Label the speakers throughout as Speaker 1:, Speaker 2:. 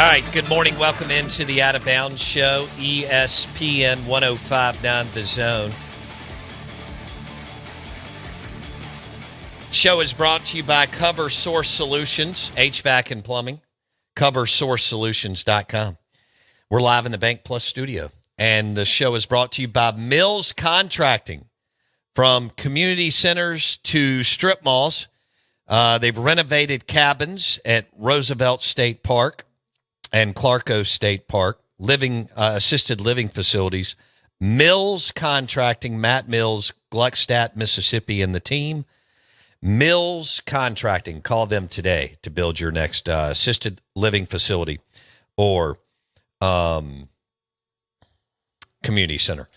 Speaker 1: All right, good morning. Welcome into the Out of Bounds Show, ESPN 105.9 The Zone. Show is brought to you by Cover Source Solutions, HVAC and Plumbing, CoverSourceSolutions.com. We're live in the Bank Plus studio, and the show is brought to you by Mills Contracting. From community centers to strip malls, they've renovated cabins at Roosevelt State Park and Clarko State Park, assisted living facilities. Mills Contracting, Matt Mills, Gluckstadt, Mississippi, and the team. Mills Contracting. Call them today to build your next assisted living facility or community center.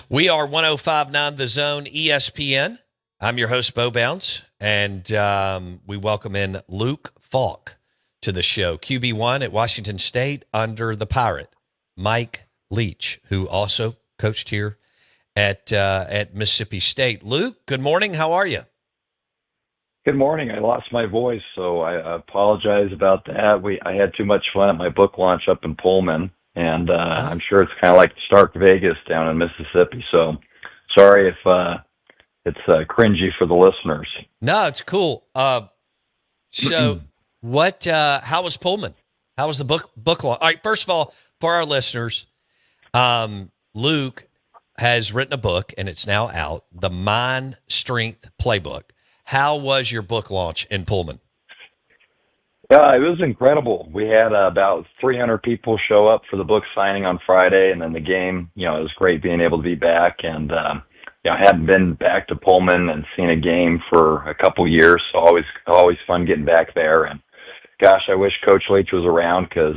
Speaker 1: We are 105.9 The Zone, ESPN. I'm your host, Bo Bounds, and we welcome in Luke Falk to the show. QB1 at Washington State under the Pirate, Mike Leach, who also coached here at Mississippi State. Luke, good morning. How are you?
Speaker 2: Good morning. I lost my voice, so I apologize about that. I had too much fun at my book launch up in Pullman, and I'm sure it's kind of like Stark Vegas down in Mississippi. So sorry if it's cringy for the listeners.
Speaker 1: No, it's cool. So what? How was Pullman? How was the book launch? All right. First of all, for our listeners, Luke has written a book, and it's now out. The Mind Strength Playbook. How was your book launch in Pullman?
Speaker 2: It was incredible. We had about 300 people show up for the book signing on Friday, and then the game. It was great being able to be back, and I hadn't been back to Pullman and seen a game for a couple years, so always fun getting back there. And gosh, I wish Coach Leach was around because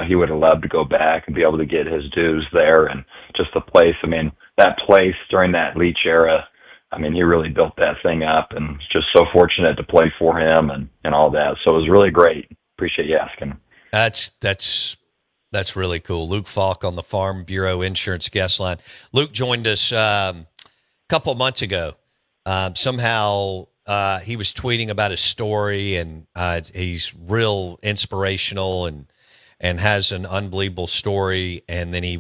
Speaker 2: he would have loved to go back and be able to get his dues there, and just the place. I mean, that place during that Leach era. I mean, he really built that thing up, and just so fortunate to play for him and all that. So it was really great. Appreciate you asking.
Speaker 1: That's really cool. Luke Falk on the Farm Bureau Insurance guest line. Luke joined us a couple of months ago. Somehow he was tweeting about his story, and he's real inspirational and has an unbelievable story. And then he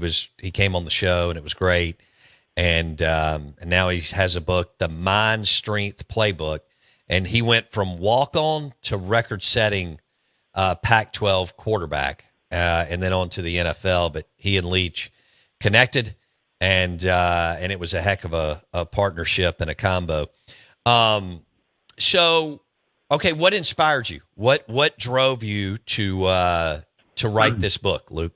Speaker 1: came on the show, and it was great. And now he has a book, The Mind Strength Playbook, and he went from walk-on to record-setting Pac-12 quarterback, and then on to the NFL. But he and Leach connected, and it was a heck of a partnership and a combo. So, okay, what inspired you? What drove you to write this book, Luke?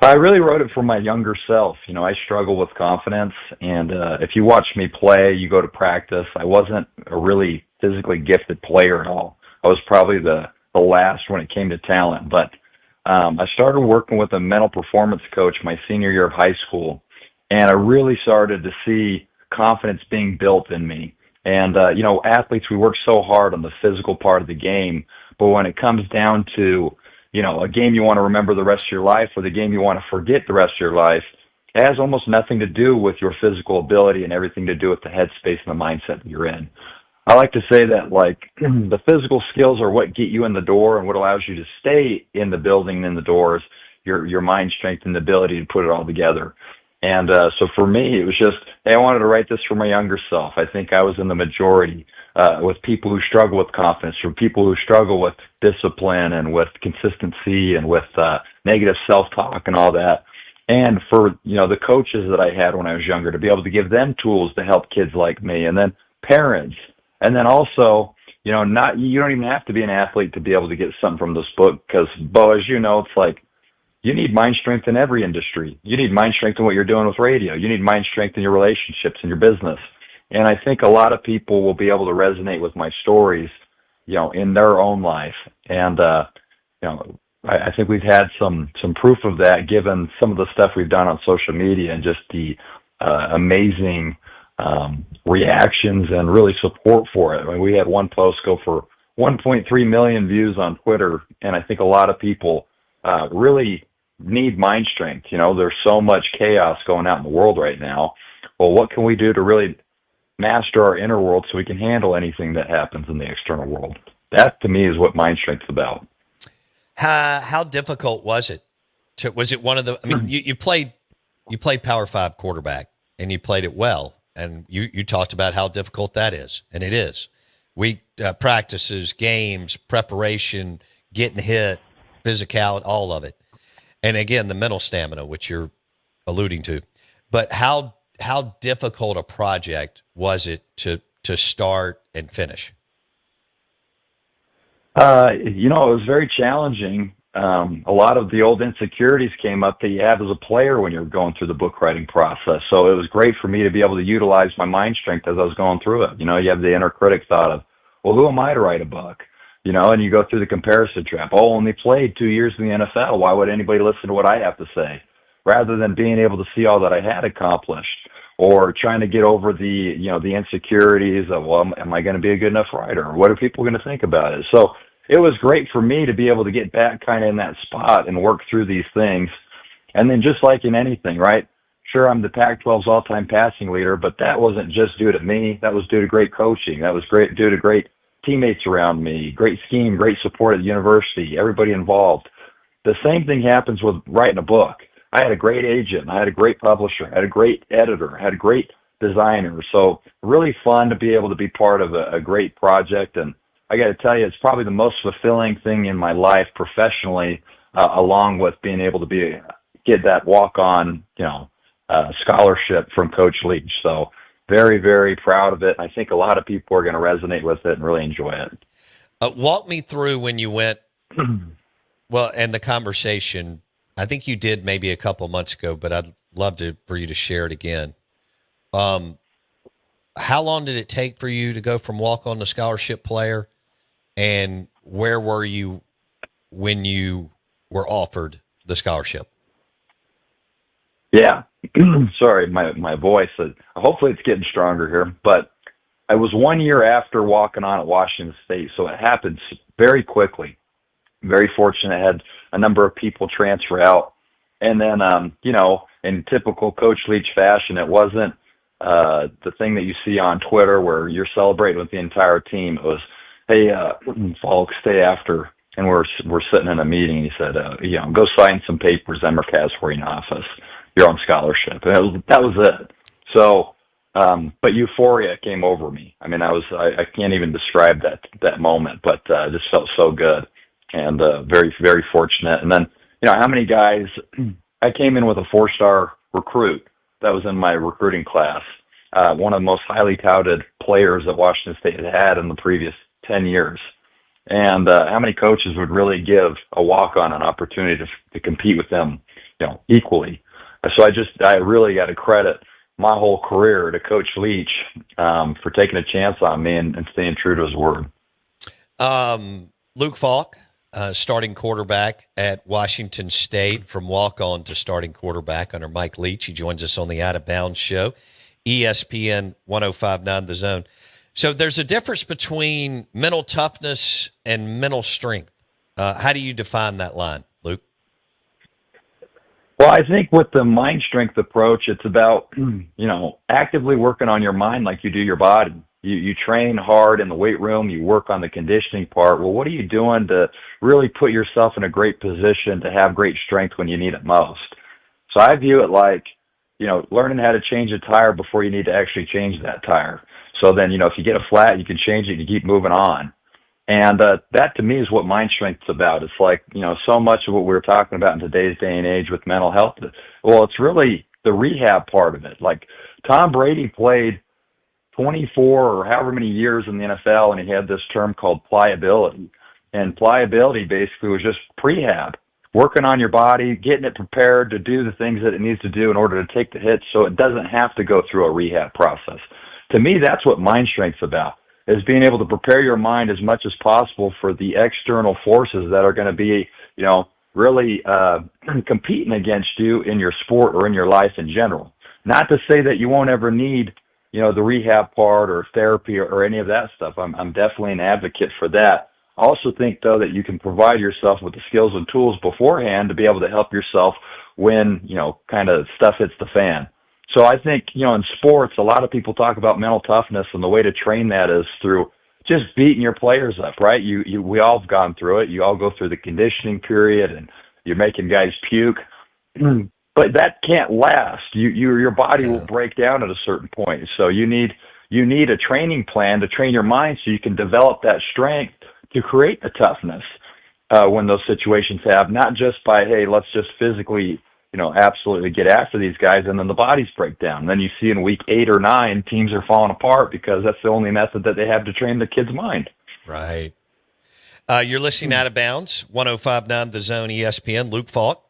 Speaker 2: I really wrote it for my younger self. I struggle with confidence, and if you watch me play, you go to practice, I wasn't a really physically gifted player at all. I was probably the last when it came to talent, but I started working with a mental performance coach my senior year of high school, and I really started to see confidence being built in me. And, athletes, we work so hard on the physical part of the game, but when it comes down to a game you want to remember the rest of your life or the game you want to forget the rest of your life, it has almost nothing to do with your physical ability and everything to do with the headspace and the mindset that you're in. I like to say that, the physical skills are what get you in the door, and what allows you to stay in the building and in the doors, your mind strength and the ability to put it all together. And so for me, it was just, hey, I wanted to write this for my younger self. I think I was in the majority with people who struggle with confidence, or people who struggle with discipline and with consistency and with negative self-talk and all that. And for, the coaches that I had when I was younger, to be able to give them tools to help kids like me, and then parents. And then also, you don't even have to be an athlete to be able to get something from this book, because, Bo, as you know, it's like, you need mind strength in every industry. You need mind strength in what you're doing with radio. You need mind strength in your relationships and your business. And I think a lot of people will be able to resonate with my stories, in their own life. And, I think we've had some proof of that, given some of the stuff we've done on social media and just the amazing reactions and really support for it. I mean, we had one post go for 1.3 million views on Twitter, and I think a lot of people really need mind strength. There's so much chaos going out in the world right now. Well, what can we do to really master our inner world so we can handle anything that happens in the external world? That, to me, is what mind strength is about.
Speaker 1: How difficult was it? Was it one of the? I mean, you played Power Five quarterback, and you played it well, and you talked about how difficult that is, and it is. Week practices, games, preparation, getting hit, physicality, all of it, and again the mental stamina, which you're alluding to. But how difficult a project was it to start and finish?
Speaker 2: It was very challenging. A lot of the old insecurities came up that you have as a player when you're going through the book writing process. So it was great for me to be able to utilize my mind strength as I was going through it. You have the inner critic thought of, well, who am I to write a book? And you go through the comparison trap. Oh, only played 2 years in the NFL. Why would anybody listen to what I have to say? Rather than being able to see all that I had accomplished, or trying to get over the insecurities of, well, am I going to be a good enough writer? What are people going to think about it? So it was great for me to be able to get back kind of in that spot and work through these things. And then just like in anything, right? Sure, I'm the Pac-12's all-time passing leader, but that wasn't just due to me. That was due to great coaching. That was due to great teammates around me, great scheme, great support at the university, everybody involved. The same thing happens with writing a book. I had a great agent. I had a great publisher. I had a great editor. I had a great designer. So really fun to be able to be part of a great project. And I got to tell you, it's probably the most fulfilling thing in my life professionally, along with being able to get that walk-on, scholarship from Coach Leach. So very, very proud of it. I think a lot of people are going to resonate with it and really enjoy it.
Speaker 1: Walk me through when you went, well, and the conversation. I think you did maybe a couple months ago, but I'd love for you to share it again. How long did it take for you to go from walk-on to scholarship player, and where were you when you were offered the scholarship?
Speaker 2: Yeah. Sorry, my voice. Hopefully it's getting stronger here, but I was 1 year after walking on at Washington State, so it happened very quickly. Very fortunate. I had a number of people transfer out. And then, in typical Coach Leach fashion, it wasn't the thing that you see on Twitter where you're celebrating with the entire team. It was, hey, Falk, stay after. And we're sitting in a meeting. He said, go sign some papers, Emmercast for you in office. You're on scholarship. And that was it. So, but euphoria came over me. I mean, I can't even describe that moment, but it just felt so good. And very, very fortunate. And then, how many guys, I came in with a 4-star recruit that was in my recruiting class, one of the most highly touted players that Washington State had in the previous 10 years. And how many coaches would really give a walk-on an opportunity to compete with them, equally. So I really got to credit my whole career to Coach Leach for taking a chance on me and staying true to his word.
Speaker 1: Luke Falk. Starting quarterback at Washington State, from walk-on to starting quarterback under Mike Leach. He joins us on the Out of Bounds show, ESPN 105.9 The Zone. So there's a difference between mental toughness and mental strength. How do you define that line, Luke?
Speaker 2: Well, I think with the mind strength approach, it's about, actively working on your mind like you do your body. You train hard in the weight room, you work on the conditioning part. Well, what are you doing to really put yourself in a great position to have great strength when you need it most? So I view it like, learning how to change a tire before you need to actually change that tire. So then, if you get a flat, you can change it and you keep moving on. And that to me is what mind strength is about. It's like, so much of what we're talking about in today's day and age with mental health. Well, it's really the rehab part of it. Like Tom Brady played 24 or however many years in the NFL, and he had this term called pliability. And pliability basically was just prehab, working on your body, getting it prepared to do the things that it needs to do in order to take the hits so it doesn't have to go through a rehab process. To me, that's what mind strength's about, is being able to prepare your mind as much as possible for the external forces that are going to be, really competing against you in your sport or in your life in general. Not to say that you won't ever need the rehab part or therapy or any of that stuff. I'm definitely an advocate for that. I also think, though, that you can provide yourself with the skills and tools beforehand to be able to help yourself when, kind of stuff hits the fan. So I think, in sports, a lot of people talk about mental toughness, and the way to train that is through just beating your players up, right? We all have gone through it. You all go through the conditioning period, and you're making guys puke. But that can't last. Your body will break down at a certain point. So you need a training plan to train your mind so you can develop that strength to create the toughness when those situations happen. Not just by, hey, let's just physically, absolutely get after these guys, and then the bodies break down. And then you see in week 8 or 9, teams are falling apart because that's the only method that they have to train the kid's mind.
Speaker 1: Right. You're listening Out of Bounds, 105.9 The Zone ESPN. Luke Falk,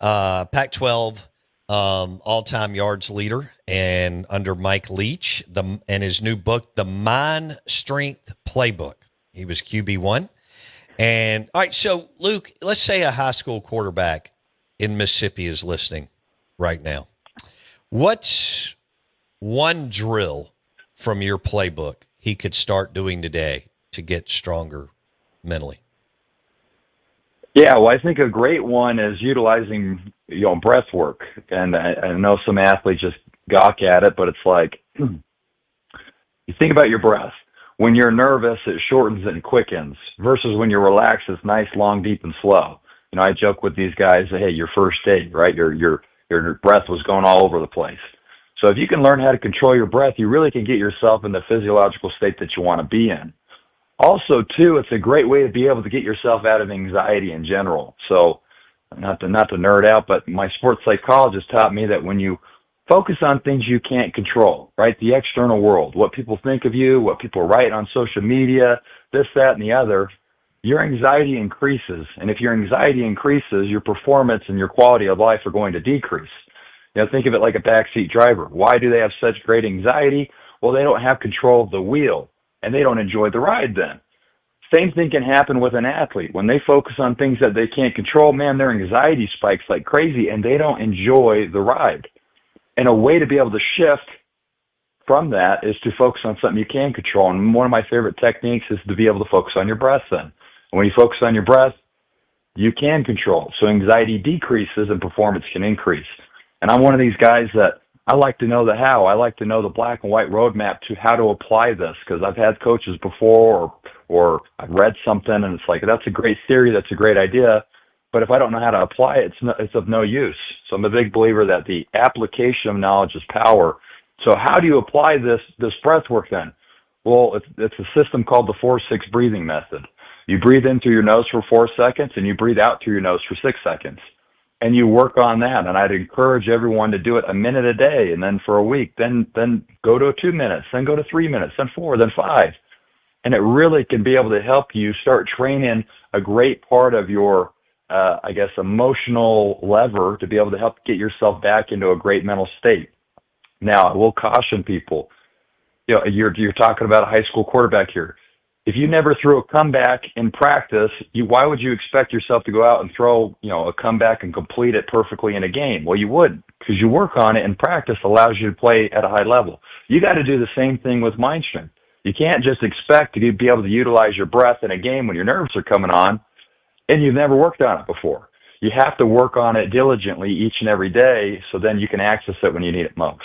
Speaker 1: Pac-12 all-time yards leader, and under Mike Leach, and his new book, The Mind Strength Playbook. He was QB1. And, all right, so, Luke, let's say a high school quarterback in Mississippi is listening right now. What's one drill from your playbook he could start doing today to get stronger mentally?
Speaker 2: Yeah, well, I think a great one is utilizing, breath work. And I know some athletes just gawk at it, but it's like, you think about your breath. When you're nervous, it shortens and quickens, versus when you're relaxed, it's nice, long, deep, and slow. I joke with these guys, hey, your first date, right? Your breath was going all over the place. So if you can learn how to control your breath, you really can get yourself in the physiological state that you want to be in. Also, too, it's a great way to be able to get yourself out of anxiety in general. So not to nerd out, but my sports psychologist taught me that when you focus on things you can't control, right? The external world, what people think of you, what people write on social media, this, that, and the other, your anxiety increases. And if your anxiety increases, your performance and your quality of life are going to decrease. Think of it like a backseat driver. Why do they have such great anxiety? Well, they don't have control of the wheel, and they don't enjoy the ride then. Same thing can happen with an athlete. When they focus on things that they can't control, man, their anxiety spikes like crazy, and they don't enjoy the ride. And a way to be able to shift from that is to focus on something you can control. And one of my favorite techniques is to be able to focus on your breath then. And when you focus on your breath, you can control. So anxiety decreases and performance can increase. And I'm one of these guys that I like to know the how. I like to know the black and white roadmap to how to apply this, because I've had coaches before or I've read something and it's like, that's a great theory, that's a great idea, but if I don't know how to apply it, it's of no use. So I'm a big believer that the application of knowledge is power. So how do you apply this breath work then? Well, it's a system called the 4-6 breathing method. You breathe in through your nose for 4 seconds, and you breathe out through your nose for 6 seconds. And you work on that. And I'd encourage everyone to do it a minute a day, and then for a week, then go to 2 minutes, then go to 3 minutes, then 4, then 5. And it really can be able to help you start training a great part of your, emotional lever to be able to help get yourself back into a great mental state. Now, I will caution people, you're talking about a high school quarterback here. If you never threw a comeback in practice, why would you expect yourself to go out and throw, a comeback and complete it perfectly in a game? Well, you wouldn't, because you work on it, and practice allows you to play at a high level. You got to do the same thing with mind strength. You can't just expect to be able to utilize your breath in a game when your nerves are coming on and you've never worked on it before. You have to work on it diligently each and every day, so then you can access it when you need it most.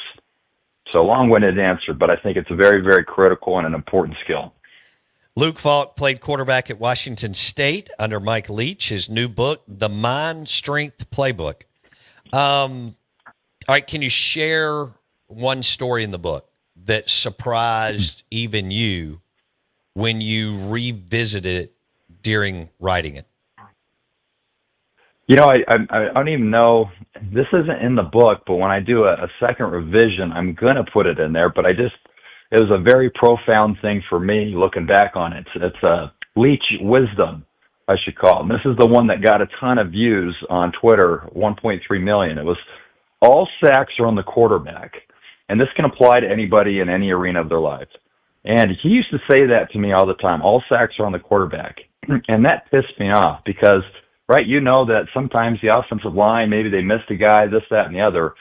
Speaker 2: So long-winded answer, but I think it's a very, very critical and an important skill.
Speaker 1: Luke Falk played quarterback at Washington State under Mike Leach. His new book, The Mind Strength Playbook. All right, can you share one story in the book that surprised even you when you revisited it during writing it?
Speaker 2: I don't even know. This isn't in the book, but when I do a second revision, I'm going to put it in there. But it was a very profound thing for me looking back on it. It's a Leach wisdom, I should call it. And this is the one that got a ton of views on Twitter, 1.3 million. It was, all sacks are on the quarterback. And this can apply to anybody in any arena of their lives. And he used to say that to me all the time, all sacks are on the quarterback. And that pissed me off because, right, that sometimes the offensive line, maybe they missed a guy, this, that, and the other.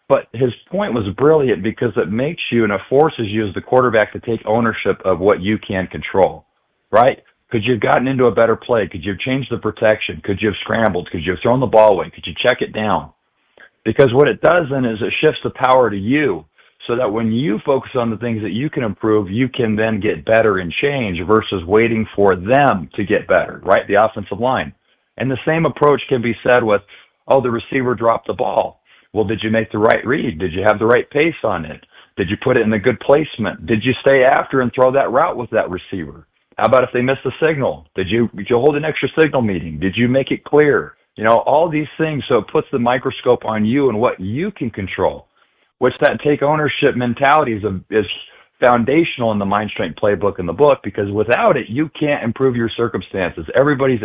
Speaker 2: But his point was brilliant because it makes you and it forces you as the quarterback to take ownership of what you can control, right? Could you have gotten into a better play? Could you have changed the protection? Could you have scrambled? Could you have thrown the ball away? Could you check it down? Because what it does then is it shifts the power to you. so that when you focus on the things that you can improve, you can then get better and change versus waiting for them to get better, right? The offensive line. And the same approach can be said with, oh, the receiver dropped the ball. Well, did you make the right read? Did you have the right pace on it? Did you put it in a good placement? Did you stay after and throw that route with that receiver? How about if they missed a signal? Did you hold an extra signal meeting? Did you make it clear? You know, all these things. So it puts the microscope on you and what you can control, which that take ownership mentality is foundational in the Mind Strength Playbook in the book, because without it, you can't improve your circumstances. Everybody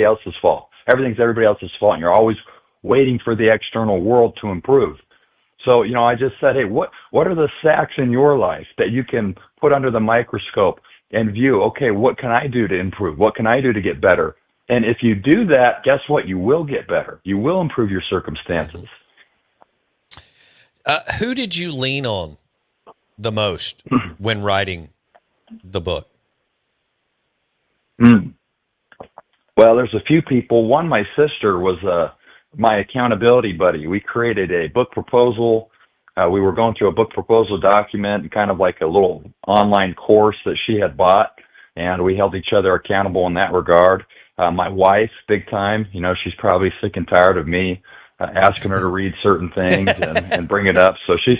Speaker 2: else's fault. Everything's everybody else's fault, and you're always waiting for the external world to improve. So, you know, I just said, hey, what are the sacks in your life that you can put under the microscope and view, okay, what can I do to improve? What can I do to get better? And if you do that, guess what? You will get better. You will improve your circumstances.
Speaker 1: Who did you lean on the most when writing the book?
Speaker 2: Well, there's a few people. One, my sister was my accountability buddy. We created a book proposal. We were going through a book proposal document, kind of like a little online course that she had bought, and we held each other accountable in that regard. My wife, big time, you know, she's probably sick and tired of me asking her to read certain things and bring it up. So she's,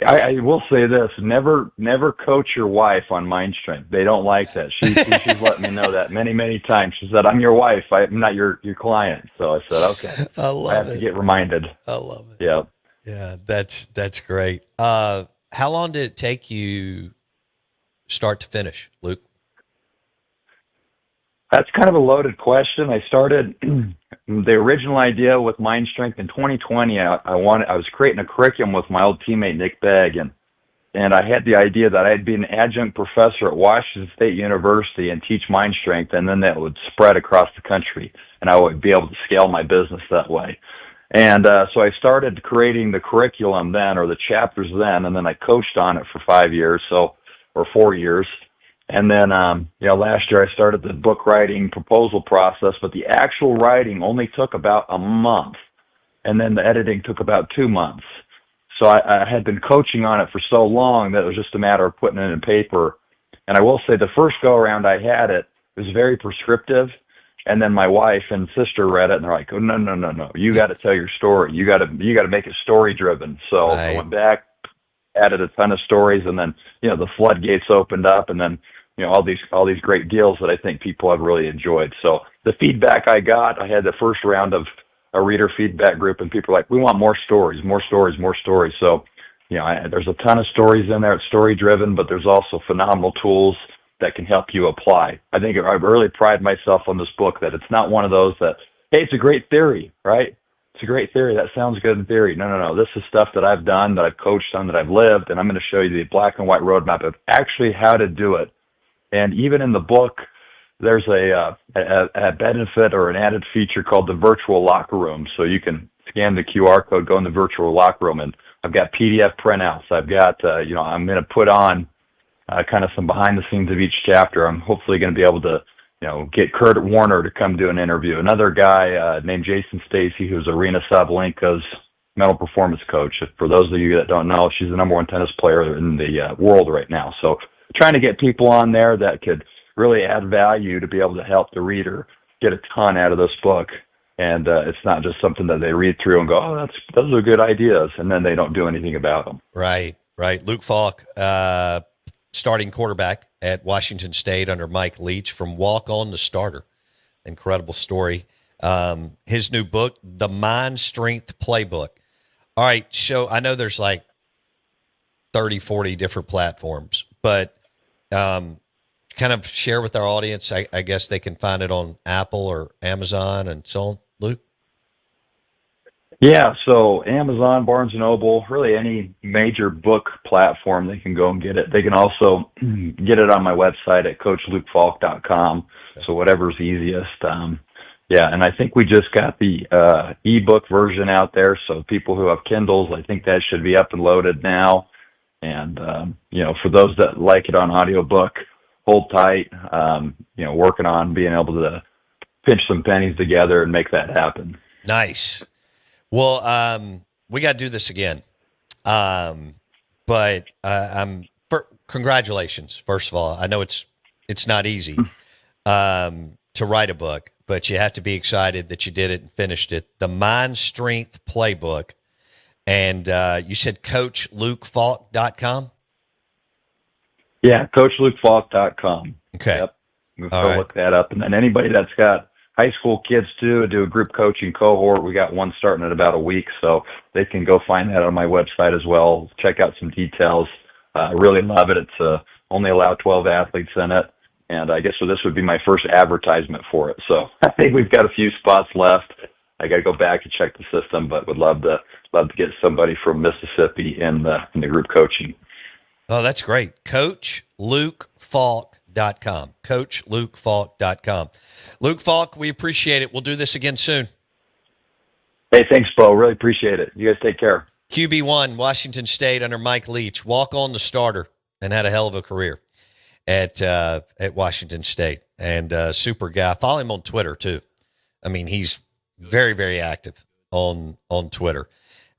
Speaker 2: I will say this, never coach your wife on mind strength. They don't like that. She's let me know that many times. She said, I'm your wife. I'm not your client. So I said, okay. I have to get reminded.
Speaker 1: I love it.
Speaker 2: Yeah.
Speaker 1: Yeah, that's great. How long did it take you start to finish, Luke?
Speaker 2: That's kind of a loaded question. I started the original idea with Mind Strength in 2020. I was creating a curriculum with my old teammate Nick Begg, and I had the idea that I'd be an adjunct professor at Washington State University and teach Mind Strength, and then that would spread across the country, and I would be able to scale my business that way. And so I started creating the curriculum then, or the chapters then, and then I coached on it for 5 years, or 4 years. And then, last year I started the book writing proposal process, but the actual writing only took about a month. And then the editing took about 2 months. So I had been coaching on it for so long that it was just a matter of putting it in paper. And I will say the first go around I had it was very prescriptive. And then my wife and sister read it and they're like, oh, no. You got to tell your story. You got to make it story driven. So
Speaker 1: right.
Speaker 2: I went back, added a ton of stories, and then, the floodgates opened up, and then, all these great deals that I think people have really enjoyed. So the feedback I got, I had the first round of a reader feedback group, and people are like, we want more stories. So, there's a ton of stories in there. It's story driven, but there's also phenomenal tools that can help you apply. I think I really pride myself on this book that it's not one of those that, hey, it's a great theory, right? It's a great theory. That sounds good in theory. No. This is stuff that I've done, that I've coached on, that I've lived, and I'm going to show you the black and white roadmap of actually how to do it. And even in the book, there's a benefit or an added feature called the virtual locker room. So you can scan the QR code, go in the virtual locker room, and I've got PDF printouts. I've got, I'm going to put on kind of some behind the scenes of each chapter. I'm hopefully going to be able to, get Kurt Warner to come do an interview. Another guy named Jason Stacy, who's Arena Sabalenka's mental performance coach. For those of you that don't know, she's the number one tennis player in the world right now. So trying to get people on there that could really add value to be able to help the reader get a ton out of this book. And it's not just something that they read through and go, oh, those are good ideas, and then they don't do anything about them.
Speaker 1: Right. Luke Falk, starting quarterback at Washington State under Mike Leach, from walk-on to starter. Incredible story. His new book, The Mind Strength Playbook. All right, so I know there's like 30, 40 different platforms, but kind of share with our audience. I guess they can find it on Apple or Amazon and so on. Luke?
Speaker 2: Yeah, so Amazon, Barnes & Noble, really any major book platform, they can go and get it. They can also get it on my website at coachlukefalk.com, so whatever's easiest. And I think we just got the ebook version out there, so people who have Kindles, I think that should be up and loaded now. And, for those that like it on audiobook, hold tight, working on being able to pinch some pennies together and make that happen.
Speaker 1: Nice. Well, we got to do this again. But congratulations. First of all, I know it's not easy to write a book, but you have to be excited that you did it and finished it. The Mind Strength Playbook. And you said CoachLukeFalk.com?
Speaker 2: Yeah, CoachLukeFalk.com.
Speaker 1: Okay.
Speaker 2: Yep.
Speaker 1: All right.
Speaker 2: Look that up. And then anybody that's got high school kids too, do a group coaching cohort. We got one starting in about a week, so they can go find that on my website as well. Check out some details. I really love it. It's only allow 12 athletes in it. And I guess so this would be my first advertisement for it. So I think we've got a few spots left. I got to go back and check the system, but would love to get somebody from Mississippi in the group coaching.
Speaker 1: Oh, that's great. CoachLukeFalk.com. CoachLukeFalk.com. Luke Falk, we appreciate it. We'll do this again soon.
Speaker 2: Hey, thanks, Bo. Really appreciate it. You guys take care.
Speaker 1: QB1, Washington State under Mike Leach. Walk on the starter and had a hell of a career at Washington State. And super guy. Follow him on Twitter, too. I mean, he's very, very active on Twitter.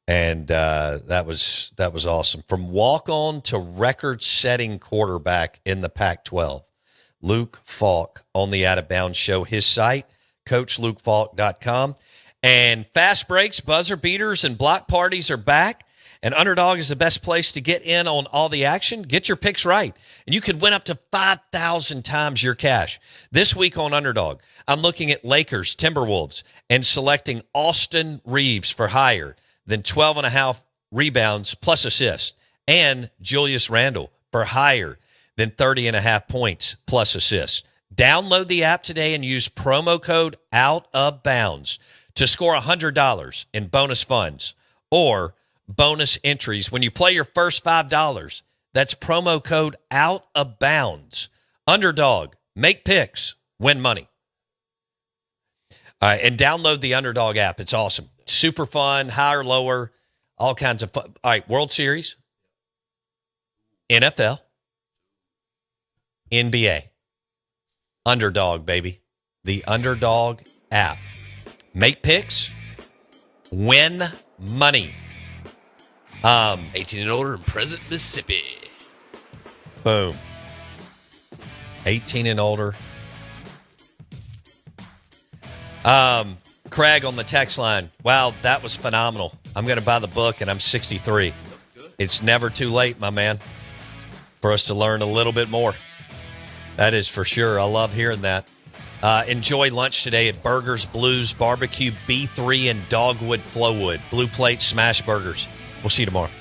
Speaker 1: And that was awesome. From walk-on to record-setting quarterback in the Pac-12, Luke Falk on the Out of Bounds Show. His site, CoachLukeFalk.com. And fast breaks, buzzer beaters, and block parties are back. And Underdog is the best place to get in on all the action. Get your picks right, and you could win up to 5,000 times your cash. This week on Underdog, I'm looking at Lakers, Timberwolves, and selecting Austin Reeves for higher than 12.5 rebounds plus assists, and Julius Randle for higher than 30.5 points plus assists. Download the app today and use promo code OUTOFBOUNDS to score $100 in bonus funds or bonus entries when you play your first $5. That's promo code OUTOFBOUNDS. Underdog, make picks, win money. All right, and download the Underdog app. It's awesome. Super fun, higher, lower, all kinds of fun. All right, World Series, NFL, NBA. Underdog, baby. The Underdog app. Make picks, win money.
Speaker 3: 18 and older in present Mississippi.
Speaker 1: Boom. 18 and older. Craig on the text line. Wow, that was phenomenal. I'm going to buy the book, and I'm 63. It's never too late, my man, for us to learn a little bit more. That is for sure. I love hearing that. Enjoy lunch today at Burgers Blues Barbecue B3 in Dogwood Flowwood. Blue Plate Smash Burgers. We'll see you tomorrow.